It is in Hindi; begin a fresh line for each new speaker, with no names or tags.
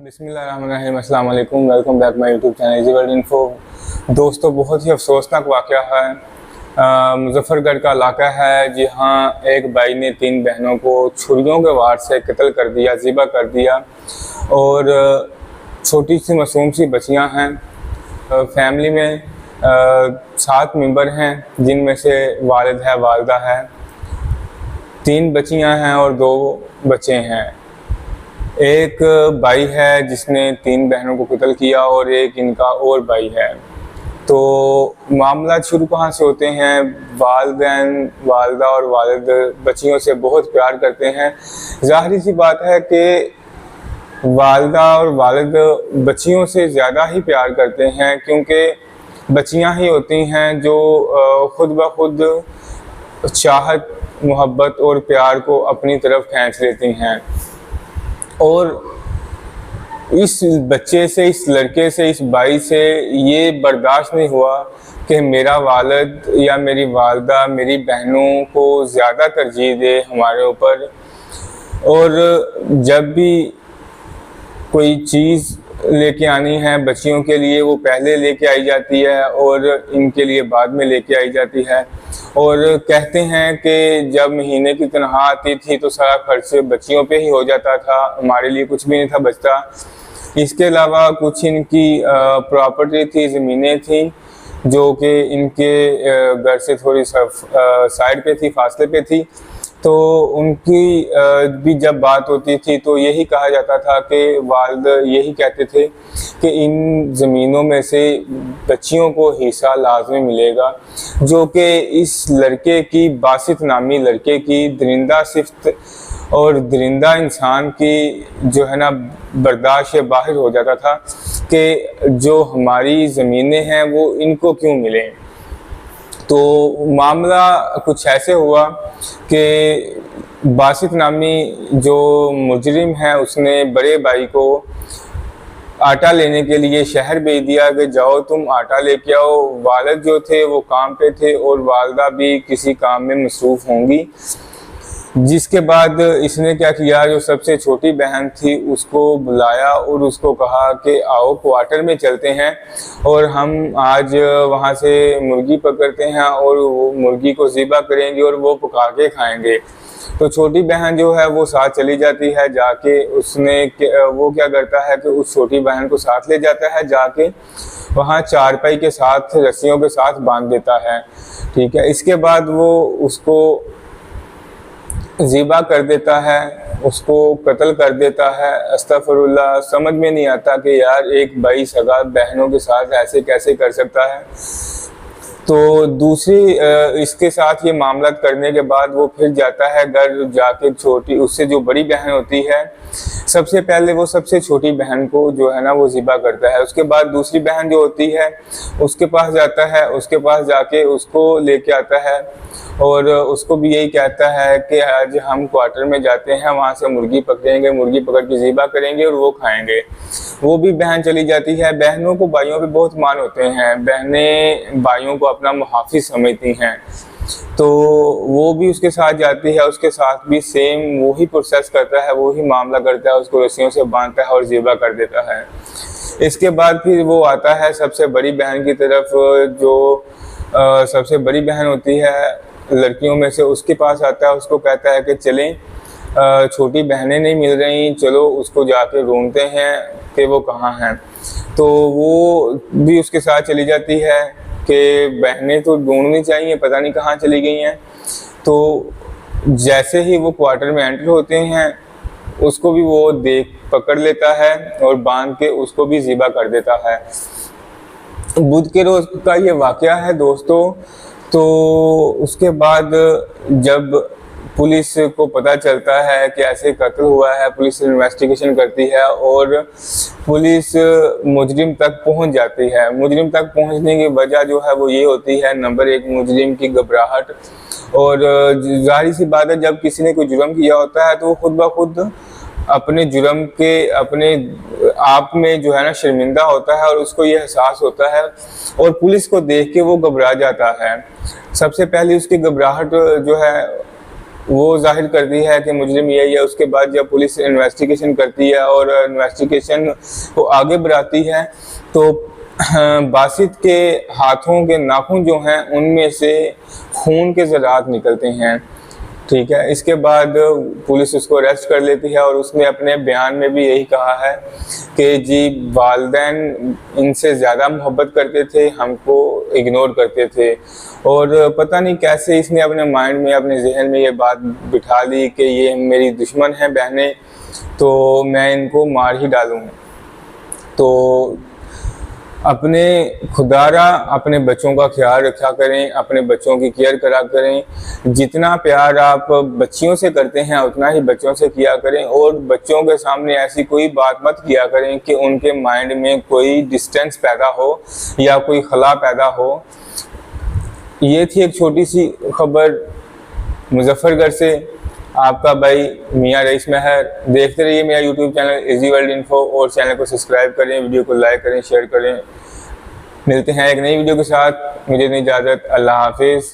बिस्मिल्लाहिर्रहमानिर्रहीम, अस्सलाम वालेकुम, welcome back my YouTube channel easy world info. दोस्तों, बहुत ही अफसोसनाक वाक़या है। मुजफ्फरगढ़ का इलाका है। जी हाँ, एक भाई ने 3 बहनों को छुरियों के वार से कत्ल कर दिया, ज़िबा कर दिया। और छोटी सी मासूम सी बच्चियाँ हैं। फैमिली में 7 मेंबर हैं, जिनमें से वालिद है, वालदा है, 3 बच्चियाँ हैं और 2 बच्चे हैं। एक भाई है जिसने 3 बहनों को कत्ल किया और एक इनका और भाई है। तो मामला शुरू कहाँ से होते हैं? वालिदैन, वालदा और वालिद बच्चियों से बहुत प्यार करते हैं। ज़ाहिर सी बात है कि वालदा और वालिद बच्चियों से ज़्यादा ही प्यार करते हैं, क्योंकि बच्चियाँ ही होती हैं जो खुद ब खुद चाहत, मोहब्बत और प्यार को अपनी तरफ खींच लेती हैं। और इस बच्चे से, इस लड़के से, इस भाई से ये बर्दाश्त नहीं हुआ कि मेरा वालिद या मेरी वालदा मेरी बहनों को ज़्यादा तरजीह दे हमारे ऊपर। और जब भी कोई चीज़ लेके आनी है बच्चियों के लिए, वो पहले लेके आई जाती है और इनके लिए बाद में लेके आई जाती है। और कहते हैं कि जब महीने की तनख्वाह आती थी तो सारा खर्च बच्चियों पे ही हो जाता था, हमारे लिए कुछ भी नहीं था बचता। इसके अलावा कुछ इनकी प्रॉपर्टी थी, ज़मीनें थी, जो कि इनके घर से थोड़ी साइड पे थी, फासले पे थी। तो उनकी भी जब बात होती थी तो यही कहा जाता था कि वालिद यही कहते थे कि इन ज़मीनों में से बच्चियों को हिस्सा लाजमी मिलेगा, जो कि इस लड़के की, बासित नामी लड़के की दरिंदा सिफ्त और दरिंदा इंसान की जो है ना बर्दाश्त से बाहर हो जाता था कि जो हमारी ज़मीनें हैं वो इनको क्यों मिलें। तो मामला कुछ ऐसे हुआ कि बासित नामी जो मुजरिम है उसने बड़े भाई को आटा लेने के लिए शहर भेज दिया कि जाओ तुम आटा लेके आओ। वालिद जो थे वो काम पे थे और वालदा भी किसी काम में मसरूफ़ होंगी। जिसके बाद इसने क्या किया, जो सबसे छोटी बहन थी उसको बुलाया और उसको कहा कि आओ क्वार्टर में चलते हैं और हम आज वहाँ से मुर्गी पकड़ते हैं और वो मुर्गी को ज़िबा करेंगे और वो पका के खाएंगे। तो छोटी बहन जो है वो साथ चली जाती है। जाके वो क्या करता है कि उस छोटी बहन को साथ ले जाता है, जाके वहाँ चारपाई के साथ, रस्सियों के साथ बांध देता है। ठीक है। इसके बाद वो उसको ज़िबा कर देता है, उसको कत्ल कर देता है। अस्तगफिरुल्लाह। समझ में नहीं आता कि यार एक भाई सगा बहनों के साथ ऐसे कैसे कर सकता है। तो दूसरी इसके साथ ये मामला करने के बाद वो फिर जाता है घर, जाके छोटी, उससे जो बड़ी बहन होती है, सबसे पहले वो सबसे छोटी बहन को जो है ना वो ज़िबा करता है। उसके बाद दूसरी बहन जो होती है उसके पास जाता है, उसके पास जाके उसको लेके आता है और उसको भी यही कहता है कि आज हम क्वार्टर में जाते हैं, वहाँ से मुर्गी पकड़ेंगे, मुर्गी पकड़ के ज़िबा करेंगे और वो खाएंगे। वो भी बहन चली जाती है। बहनों को भाइयों पे बहुत मान होते हैं, बहनें भाइयों को अपना मुहाफिज समझती हैं। तो वो भी उसके साथ जाती है, उसके साथ भी सेम वही प्रोसेस करता है, वही मामला करता है, उसको रस्सियों से बांधता है और ज़िबा कर देता है। इसके बाद फिर वो आता है सबसे बड़ी बहन की तरफ, जो सबसे बड़ी बहन होती है लड़कियों में से, उसके पास आता है, उसको कहता है कि चलें, छोटी बहनें नहीं मिल रही, चलो उसको जाके ढूंढते हैं कि वो कहाँ हैं। तो वो भी उसके साथ चली जाती है कि बहनें तो ढूंढनी चाहिए, पता नहीं कहाँ चली गई हैं। तो जैसे ही वो क्वार्टर में एंटर होते हैं उसको भी वो पकड़ लेता है और बांध के उसको भी ज़िबा कर देता है। बुध के रोज़ का ये वाक़या है दोस्तों। तो उसके बाद जब पुलिस को पता चलता है कि ऐसे कत्ल हुआ है, पुलिस इन्वेस्टिगेशन करती है और पुलिस मुजरिम तक पहुंच जाती है। मुजरिम तक पहुंचने की वजह जो है वो ये होती है, नंबर 1 मुजरिम की घबराहट। और जाहिर सी बात है, जब किसी ने कोई जुर्म किया होता है तो वो खुद ब खुद अपने जुर्म के, अपने आप में जो है ना शर्मिंदा होता है और उसको ये एहसास होता है और पुलिस को देख के वो घबरा जाता है। सबसे पहले उसकी घबराहट जो है वो जाहिर करती है कि मुजरिम यही है। उसके बाद जब पुलिस इन्वेस्टिगेशन करती है और इन्वेस्टिगेशन को आगे बढ़ाती है तो बासित के हाथों के नाखून जो हैं उनमें से खून के ज़रात निकलते हैं। ठीक है, इसके बाद पुलिस उसको अरेस्ट कर लेती है और उसने अपने बयान में भी यही कहा है कि जी वालिदैन इनसे ज़्यादा मोहब्बत करते थे, हमको इग्नोर करते थे। और पता नहीं कैसे इसने अपने माइंड में, अपने जहन में ये बात बिठा ली कि ये मेरी दुश्मन हैं बहनें, तो मैं इनको मार ही डालूँ। तो अपने खुदारा अपने बच्चों का ख्याल रखा करें, अपने बच्चों की केयर करा करें। जितना प्यार आप बच्चियों से करते हैं उतना ही बच्चों से किया करें, और बच्चों के सामने ऐसी कोई बात मत किया करें कि उनके माइंड में कोई डिस्टेंस पैदा हो या कोई खला पैदा हो। ये थी एक छोटी सी खबर मुजफ्फरगढ़ से। आपका भाई मियां रईस महर। देखते रहिए मेरा YouTube channel easy world info, और चैनल को सब्सक्राइब करें, वीडियो को लाइक करें, शेयर करें। मिलते हैं एक नई वीडियो के साथ। मुझे इजाज़त, अल्लाह हाफिज़।